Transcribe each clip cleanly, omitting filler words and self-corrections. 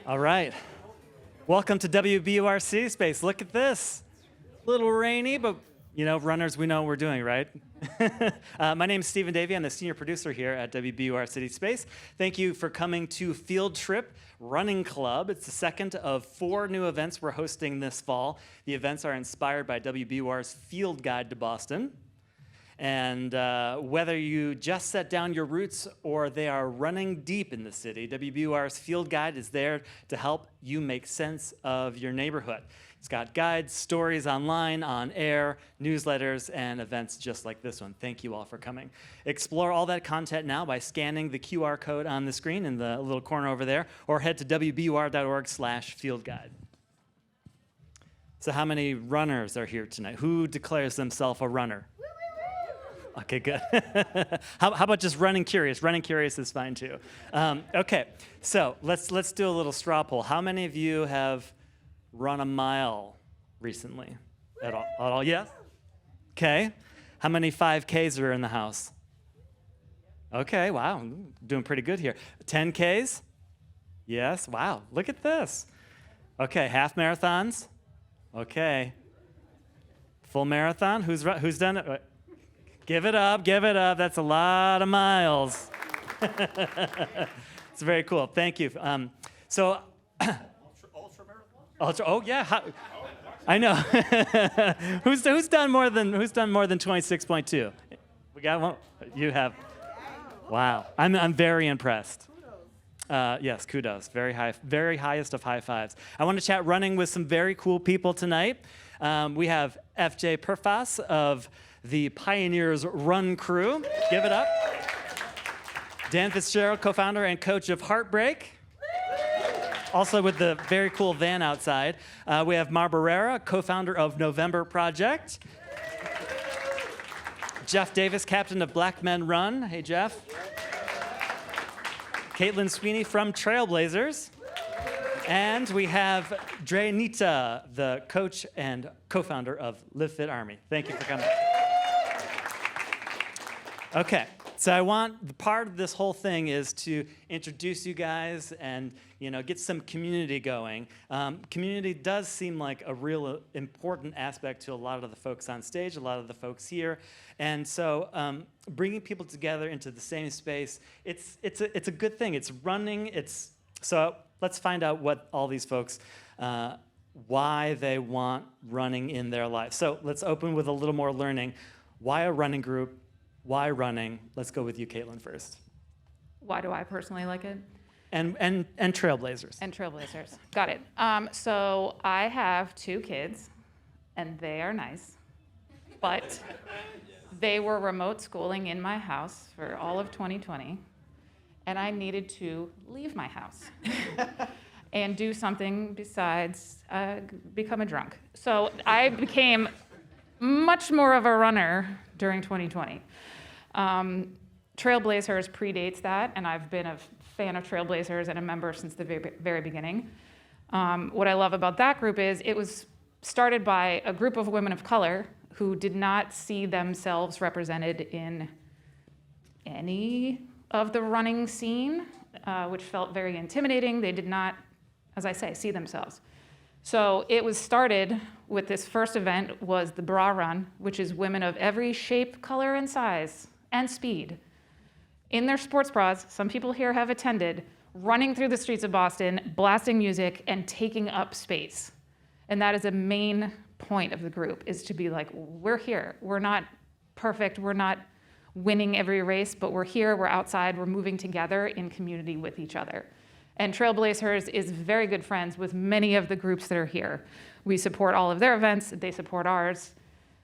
All right. Welcome to WBUR CitySpace. Look at this. A little rainy, but runners, we know what we're doing, right? My name is Steven Davy. I'm the senior producer here at WBUR CitySpace. Thank you for coming to Field Trip Running Club. It's the second of 4 new events we're hosting this fall. The events are inspired by WBUR's Field Guide to Boston. And whether you just set down your roots or they are running deep in the city, WBUR's Field Guide is there to help you make sense of your neighborhood. It's got guides, stories online, on air, newsletters, and events just like this one. Thank you all for coming. Explore all that content now by scanning the QR code on the screen in the little corner over there, or head to wbur.org/fieldguide. So how many runners are here tonight? Who declares themselves a runner? Okay, good. How about just running curious? Running curious is fine too. Okay, so let's do a little straw poll. How many of you have run a mile recently? At all? Yes? Okay. How many 5Ks are in the house? Okay, wow, doing pretty good here. 10Ks? Yes, wow, look at this. Okay, half marathons? Okay. Full marathon? Who's done it? Give it up. That's a lot of miles. It's very cool. Thank you. Ultra marathon? Oh yeah. I know. Who's done more than 26.2? We got one. You have. Wow. I'm very impressed. Yes, kudos. Very highest of high fives. I want to chat running with some very cool people tonight. We have FJ Perfas of the Pioneers Run Crew. Give it up. Dan Fitzgerald, co-founder and coach of Heartbreak. Also with the very cool van outside. We have Mar Barrera, co-founder of November Project. Jeff Davis, captain of Black Men Run. Hey, Jeff. Caitlin Sweeney from Trailblazers. And we have Dre Nita, the coach and co-founder of Live Fit Army. Thank you for coming. Okay, so I want, the part of this whole thing is to introduce you guys and get some community going. Community does seem like a real important aspect to a lot of the folks on stage, a lot of the folks here. And so bringing people together into the same space, it's a good thing. It's running, so let's find out what all these folks, why they want running in their life. So let's open with a little more learning. Why a running group? Why running? Let's go with you, Caitlin, first. Why do I personally like it? And Trailblazers. And Trailblazers. Got it. So I have 2 kids, and they are nice, but they were remote schooling in my house for all of 2020, and I needed to leave my house and do something besides become a drunk. So I became much more of a runner during 2020. Trailblazers predates that, and I've been a fan of Trailblazers and a member since the very beginning. What I love about that group is it was started by a group of women of color who did not see themselves represented in any of the running scene, which felt very intimidating. They did not, as I say, see themselves. So it was started with this first event was the Bra Run, which is women of every shape, color, and size, and speed, in their sports bras, some people here have attended, running through the streets of Boston, blasting music, and taking up space. And that is a main point of the group, is to be like, we're here. We're not perfect. We're not winning every race, but we're here, we're outside, we're moving together in community with each other. And Trailblazers is very good friends with many of the groups that are here. We support all of their events, they support ours.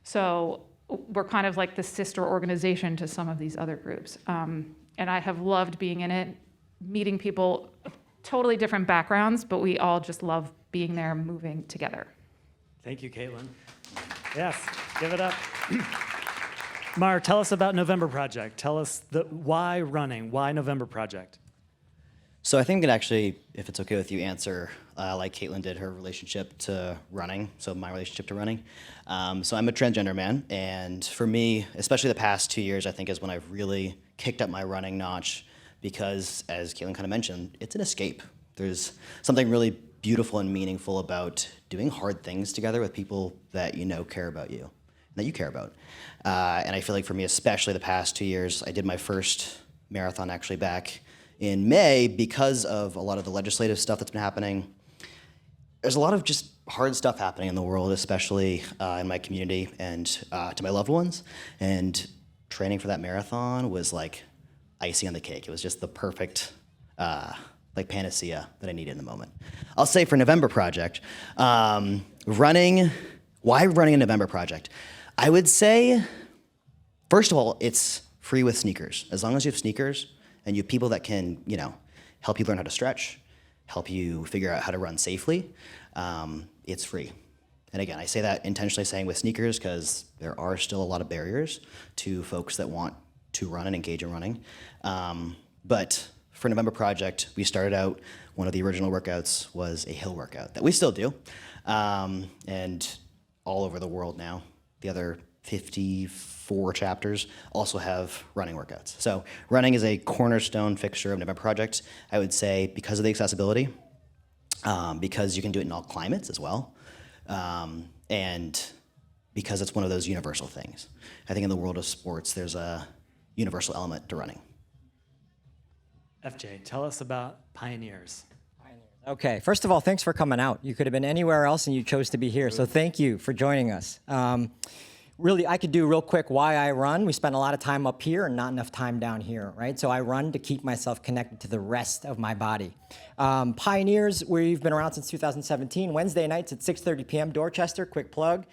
So we're kind of like the sister organization to some of these other groups. And I have loved being in it, meeting people of totally different backgrounds, but we all just love being there, moving together. Thank you, Caitlin. Yes, give it up. Mar, tell us about November Project. Tell us why running, why November Project? So I think I'm gonna actually, if it's okay with you, answer like Caitlin did her relationship to running, so my relationship to running. So I'm a transgender man, and for me, especially the past 2 years, I think is when I've really kicked up my running notch because, as Caitlin kind of mentioned, it's an escape. There's something really beautiful and meaningful about doing hard things together with people that you know care about you, that you care about. And I feel like for me, especially the past 2 years, I did my first marathon actually back in May because of a lot of the legislative stuff that's been happening. There's a lot of just hard stuff happening in the world, especially in my community and to my loved ones. And training for that marathon was like icing on the cake. It was just the perfect like panacea that I needed in the moment. I'll say for November Project, why running a November Project? I would say, first of all, it's free with sneakers. As long as you have sneakers and you have people that can, help you learn how to stretch, help you figure out how to run safely, it's free. And again, I say that intentionally saying with sneakers because there are still a lot of barriers to folks that want to run and engage in running. But for November Project, we started out, one of the original workouts was a hill workout that we still do. And all over the world now, the other 54 chapters also have running workouts. So running is a cornerstone fixture of November Project, I would say, because of the accessibility, because you can do it in all climates as well, and because it's one of those universal things. I think in the world of sports, there's a universal element to running. FJ, tell us about Pioneers. Okay, first of all, thanks for coming out. You could have been anywhere else and you chose to be here, so thank you for joining us. Really, I could do real quick why I run. We spend a lot of time up here and not enough time down here, right? So I run to keep myself connected to the rest of my body. Pioneers, we've been around since 2017, Wednesday nights at 6:30 p.m. Dorchester, quick plug.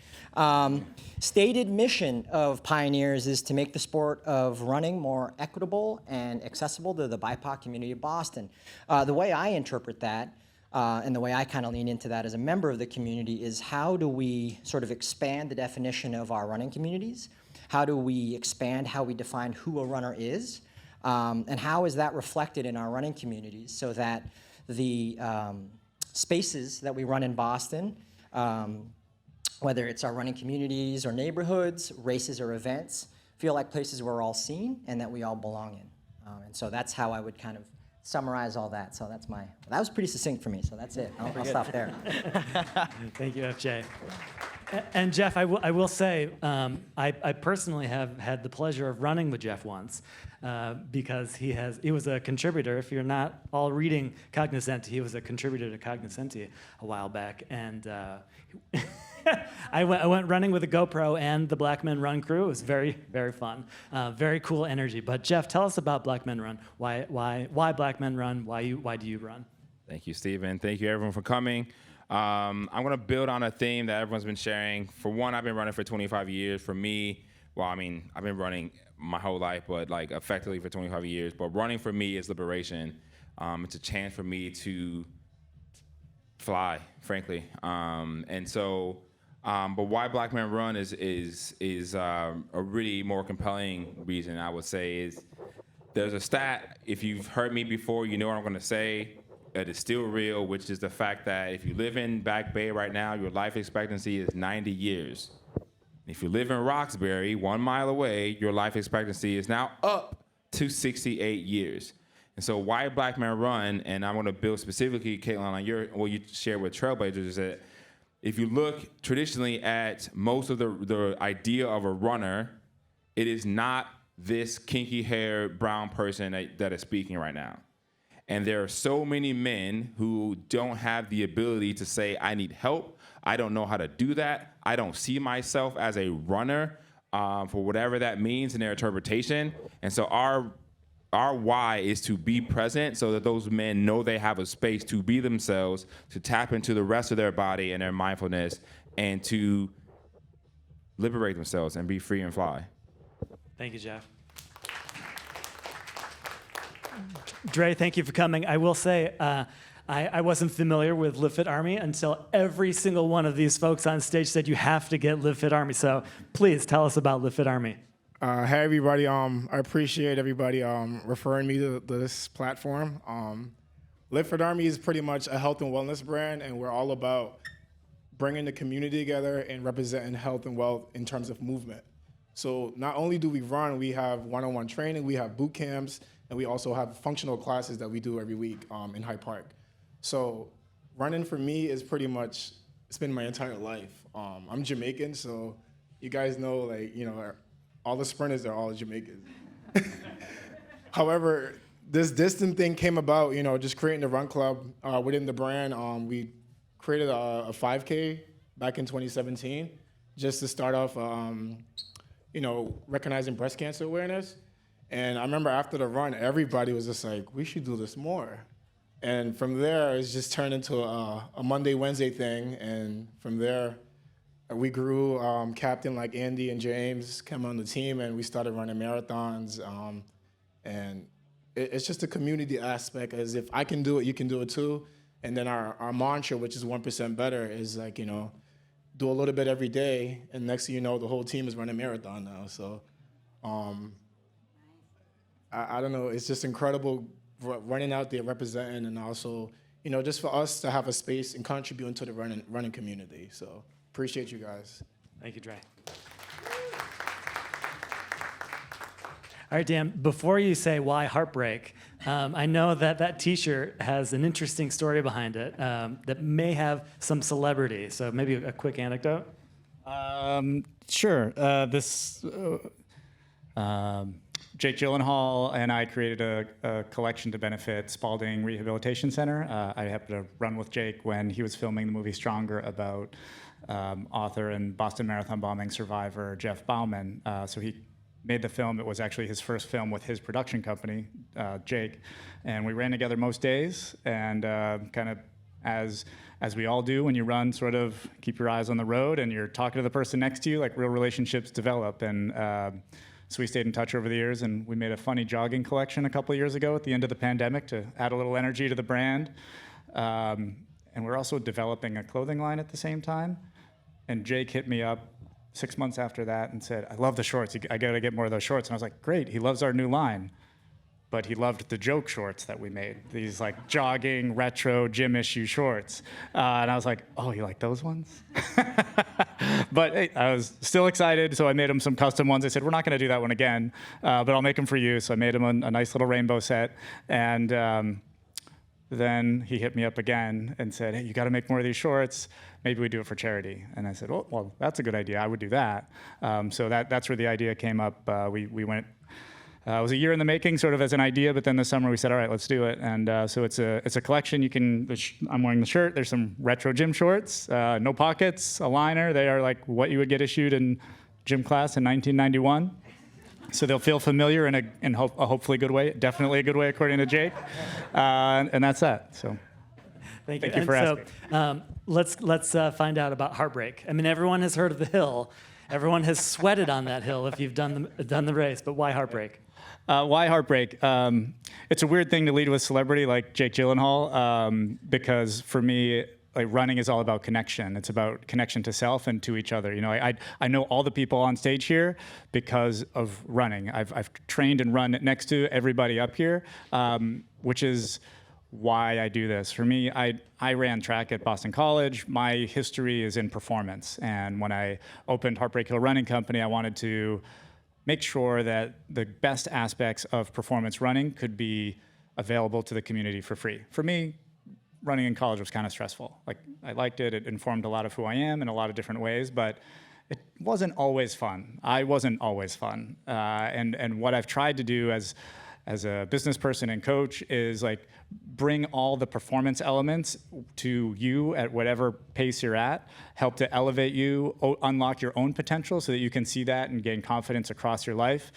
Stated mission of Pioneers is to make the sport of running more equitable and accessible to the BIPOC community of Boston. The way I interpret that, and the way I kind of lean into that as a member of the community is how do we sort of expand the definition of our running communities? How do we expand how we define who a runner is? And how is that reflected in our running communities so that the spaces that we run in Boston, whether it's our running communities or neighborhoods, races or events, feel like places we're all seen and that we all belong in. And so that's how I would kind of summarize all that. So that was pretty succinct for me, so that's it. I'll stop there. Thank you, FJ. And Jeff, I will say, I personally have had the pleasure of running with Jeff once because he was a contributor. If you're not all reading Cognoscenti, he was a contributor to Cognoscenti a while back. And I went running with a GoPro and the Black Men Run crew. It was very, very fun. Very cool energy. But Jeff, tell us about Black Men Run. Why Black Men Run? Why do you run? Thank you, Steven. Thank you, everyone, for coming. I'm going to build on a theme that everyone's been sharing. For one, I've been running for 25 years. For me, I've been running my whole life, but like effectively for 25 years. But running for me is liberation. It's a chance for me to fly, frankly. But why Black Men Run is a really more compelling reason, I would say, is there's a stat. If you've heard me before, you know what I'm going to say. It is still real, which is the fact that if you live in Back Bay right now, your life expectancy is 90 years. If you live in Roxbury, 1 mile away, your life expectancy is now up to 68 years. And so why Black Men Run, and I'm going to build specifically, Caitlin, on what you shared with Trailblazers, is that if you look traditionally at most of the idea of a runner, it is not this kinky-haired brown person that is speaking right now. And there are so many men who don't have the ability to say, I need help. I don't know how to do that. I don't see myself as a runner for whatever that means in their interpretation. And so our why is to be present so that those men know they have a space to be themselves, to tap into the rest of their body and their mindfulness, and to liberate themselves and be free and fly. Thank you, Jeff. Dre, thank you for coming. I will say, I wasn't familiar with Live Fit Army until every single one of these folks on stage said you have to get Live Fit Army. So please tell us about Live Fit Army. Hey, everybody. I appreciate everybody referring me to this platform. Live Fit Army is pretty much a health and wellness brand, and we're all about bringing the community together and representing health and wealth in terms of movement. So not only do we run, we have one-on-one training, we have boot camps, and we also have functional classes that we do every week in Hyde Park. So running for me is pretty much, it's been my entire life. I'm Jamaican, so you guys know, like, all the sprinters are all Jamaicans. However, this distance thing came about, just creating the run club within the brand. We created a 5K back in 2017 just to start off, recognizing breast cancer awareness. And I remember after the run, everybody was just like, we should do this more. And from there, it's just turned into a Monday, Wednesday thing. And from there, we grew. Captain like Andy and James came on the team, and we started running marathons. And it's just a community aspect, as if I can do it, you can do it too. And then our mantra, which is 1% better, is like, do a little bit every day. And next thing you know, the whole team is running marathon now. So I don't know, it's just incredible running out there, representing, and also, just for us to have a space and contributing to the running community. So appreciate you guys. Thank you, Dre. All right, Dan, before you say why heartbreak, I know that T-shirt has an interesting story behind it that may have some celebrity. So maybe a quick anecdote? Sure. Jake Gyllenhaal and I created a collection to benefit Spalding Rehabilitation Center. I happened to run with Jake when he was filming the movie Stronger about author and Boston Marathon bombing survivor Jeff Bauman. So he made the film. It was actually his first film with his production company, Jake. And we ran together most days, and kind of as we all do when you run, sort of keep your eyes on the road and you're talking to the person next to you, like real relationships develop. And so we stayed in touch over the years, and we made a funny jogging collection a couple of years ago at the end of the pandemic to add a little energy to the brand. And we're also developing a clothing line at the same time. And Jake hit me up 6 months after that and said, I love the shorts. I got to get more of those shorts. And I was like, great, he loves our new line. But he loved the joke shorts that we made, these like jogging, retro, gym issue shorts. And I was like, oh, you like those ones? But hey, I was still excited, so I made him some custom ones. I said, we're not going to do that one again, but I'll make them for you. So I made him a nice little rainbow set. And then he hit me up again and said, hey, you got to make more of these shorts. Maybe we do it for charity. And I said, oh, well, that's a good idea. I would do that. So that's where the idea came up. We went. It was a year in the making, sort of as an idea, but then this summer we said, all right, let's do it. And so it's a collection. I'm wearing the shirt. There's some retro gym shorts, no pockets, a liner. They are like what you would get issued in gym class in 1991. So they'll feel familiar in a hopefully good way, definitely a good way according to Jake. And that's that. So Thank you for asking. So let's find out about heartbreak. I mean, everyone has heard of the hill. Everyone has sweated on that hill if you've done the race, but why heartbreak? Why heartbreak? It's a weird thing to lead with celebrity like Jake Gyllenhaal, because for me, like running is all about connection. It's about connection to self and to each other. I know all the people on stage here because of running. I've trained and run next to everybody up here, which is why I do this. For me, I ran track at Boston College. My history is in performance, and when I opened Heartbreak Hill Running Company, I wanted to make sure that the best aspects of performance running could be available to the community for free. For me, running in college was kind of stressful. Like, I liked it. It informed a lot of who I am in a lot of different ways, but it wasn't always fun. I wasn't always fun. And what I've tried to do as a business person and coach is like bring all the performance elements to you at whatever pace you're at, help to elevate you, unlock your own potential so that you can see that and gain confidence across your life,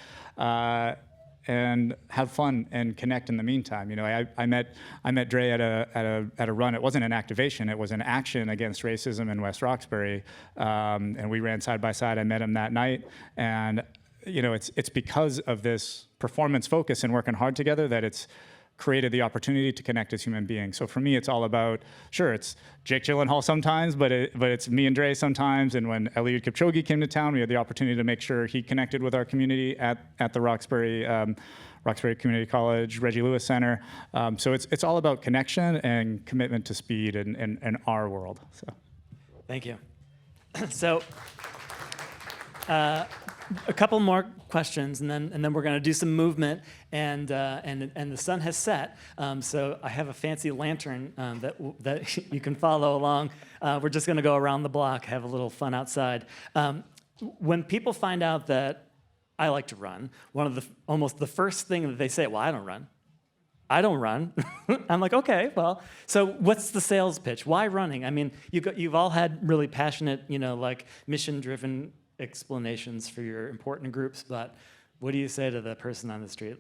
and have fun and connect in the meantime. I met Dre at a run. It wasn't an activation, it was an action against racism in West Roxbury, and we ran side by side. I met him that night, and it's because of this performance focus and working hard together that it's created the opportunity to connect as human beings. So for me, it's all about, sure, it's Jake Gyllenhaal sometimes, but it's me and Dre sometimes. And when Eliud Kipchoge came to town, we had the opportunity to make sure he connected with our community at the Roxbury Community College, Reggie Lewis Center. So it's all about connection and commitment to speed in our world. So, Thank you. So a couple more questions, and then we're going to do some movement, and the sun has set. So I have a fancy lantern that you can follow along. We're just going to go around the block, have a little fun outside. When people find out that I like to run, almost the first thing that they say, well, I don't run. I don't run. I'm like, okay, well, so what's the sales pitch? Why running? I mean, you've all had really passionate, like mission-driven explanations for your important groups, but what do you say to the person on the street?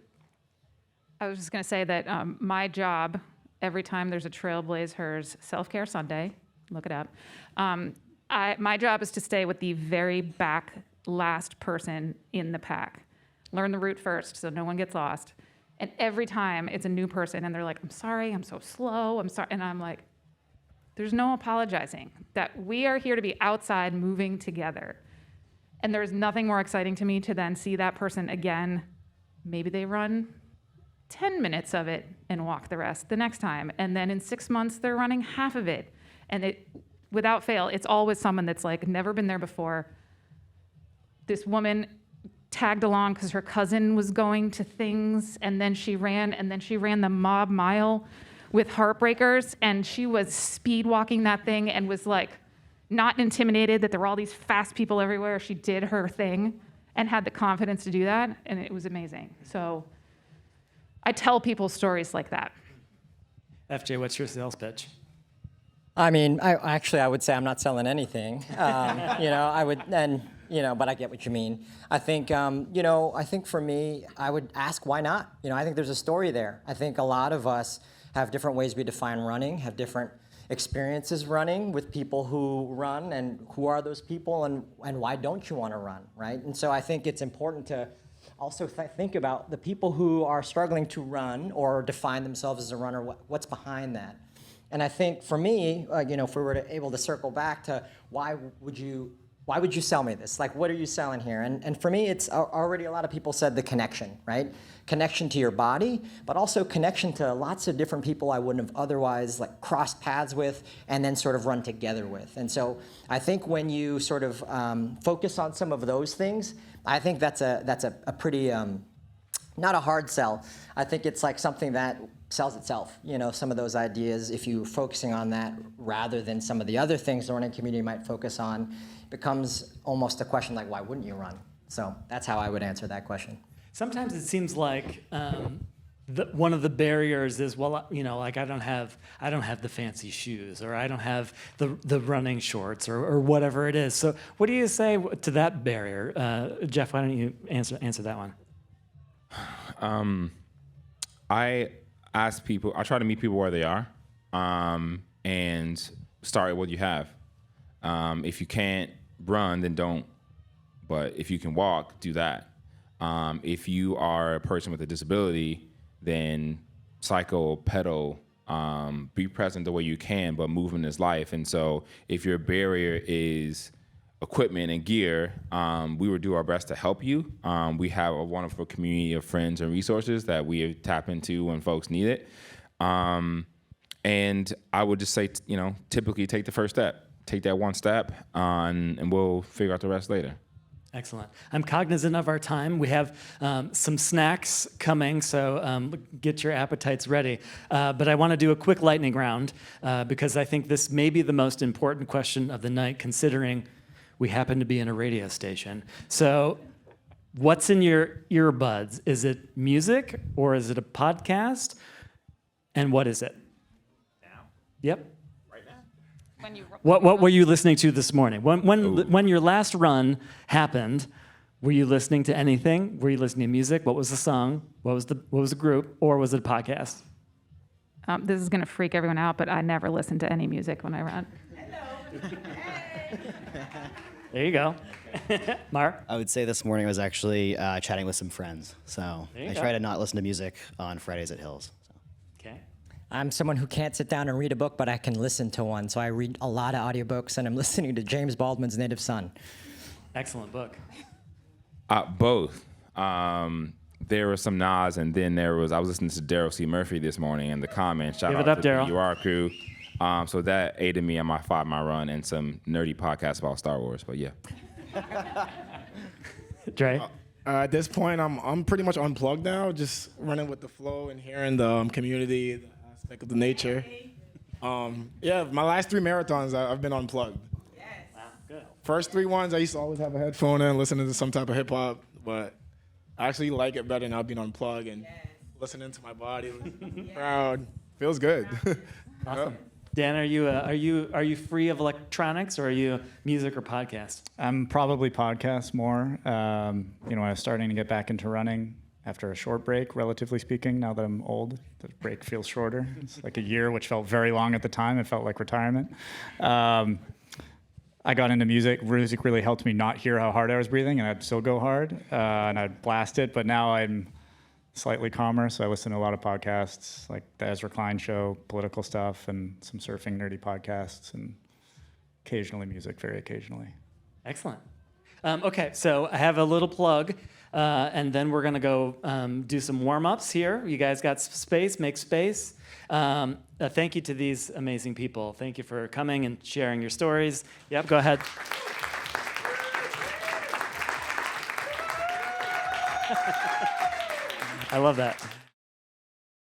I was just going to say that my job, every time there's a Trailblazers Self-Care Sunday, look it up, my job is to stay with the very back last person in the pack. Learn the route first so no one gets lost. And every time it's a new person and they're like, I'm sorry, I'm so slow, I'm sorry. And I'm like, there's no apologizing. That we are here to be outside moving together. And there's nothing more exciting to me to then see that person again. Maybe they run 10 minutes of it and walk the rest the next time. And then in 6 months, they're running half of it. And without fail, it's always someone that's like never been there before. This woman tagged along because her cousin was going to things, and then she ran the mob mile with Heartbreakers, and she was speed walking that thing and was like not intimidated that there were all these fast people everywhere. She did her thing and had the confidence to do that, and it was amazing. So I tell people stories like that. FJ, what's your sales pitch? I mean, I would say I'm not selling anything. I would, but I get what you mean. I think, I think for me, I would ask why not. I think there's a story there. I think a lot of us have different ways we define running, have different experiences running with people who run, and who are those people, and why don't you want to run, right? And so I think it's important to also think about the people who are struggling to run or define themselves as a runner, what's behind that. And I think for me, if we were able to circle back to why would you sell me this? Like, what are you selling here? And for me, it's already a lot of people said the connection, right? Connection to your body, but also connection to lots of different people I wouldn't have otherwise crossed paths with and then sort of run together with. And so I think when you sort of focus on some of those things, I think that's a pretty, not a hard sell. I think it's like something that sells itself, some of those ideas, if you're focusing on that rather than some of the other things the running community might focus on, becomes almost a question like, why wouldn't you run? So that's how I would answer that question. Sometimes it seems like one of the barriers is, well, like I don't have the fancy shoes, or I don't have the running shorts, or whatever it is. So what do you say to that barrier? Jeff, why don't you answer that one? I ask people, I try to meet people where they are, and start with what you have. If you can't run, then don't. But if you can walk, do that. If you are a person with a disability, then cycle, pedal, be present the way you can, but movement is life. And so if your barrier is equipment and gear, we would do our best to help you. We have a wonderful community of friends and resources that we tap into when folks need it. And I would just say, typically take the first step. Take that one step, and we'll figure out the rest later. Excellent. I'm cognizant of our time. We have some snacks coming, so get your appetites ready. But I want to do a quick lightning round because I think this may be the most important question of the night, considering we happen to be in a radio station. So what's in your earbuds? Is it music or is it a podcast? And what is it? Now? Yep. Right now? What were you listening to this morning? When your last run happened, were you listening to anything? Were you listening to music? What was the song? What was the group? Or was it a podcast? This is going to freak everyone out, but I never listen to any music when I run. There you go. Mark? I would say this morning I was actually chatting with some friends. So I try to not listen to music on Fridays at Hills. So. Okay. I'm someone who can't sit down and read a book, but I can listen to one. So I read a lot of audiobooks, and I'm listening to James Baldwin's Native Son. Excellent book. Both. There was some Nas, and then I was listening to Daryl C. Murphy this morning in the comments. Shout Give it out up, to Daryl. the WBUR crew. So that aided me on my 5-mile run and some nerdy podcasts about Star Wars. But yeah. Dre? At this point, I'm pretty much unplugged now, just running with the flow and hearing the community, the aspect of the nature. Yeah, my last 3 marathons, I've been unplugged. Wow, good. First 3 ones, I used to always have a headphone in, listening to some type of hip hop, but I actually like it better now being unplugged and listening to my body, proud. Feels good. Awesome. Dan, are you free of electronics, or are you music or podcast? I'm probably podcast more. When I was starting to get back into running after a short break, relatively speaking, now that I'm old, the break feels shorter. It's like a year, which felt very long at the time. It felt like retirement. I got into music. Music really helped me not hear how hard I was breathing, and I'd still go hard, and I'd blast it. But now I'm slightly calmer, so I listen to a lot of podcasts, like the Ezra Klein Show, political stuff, and some surfing nerdy podcasts, and occasionally music, very occasionally. Excellent. Okay, so I have a little plug, and then we're going to go do some warm-ups here. You guys got space, make space. Thank you to these amazing people. Thank you for coming and sharing your stories. Yep, go ahead. I love that.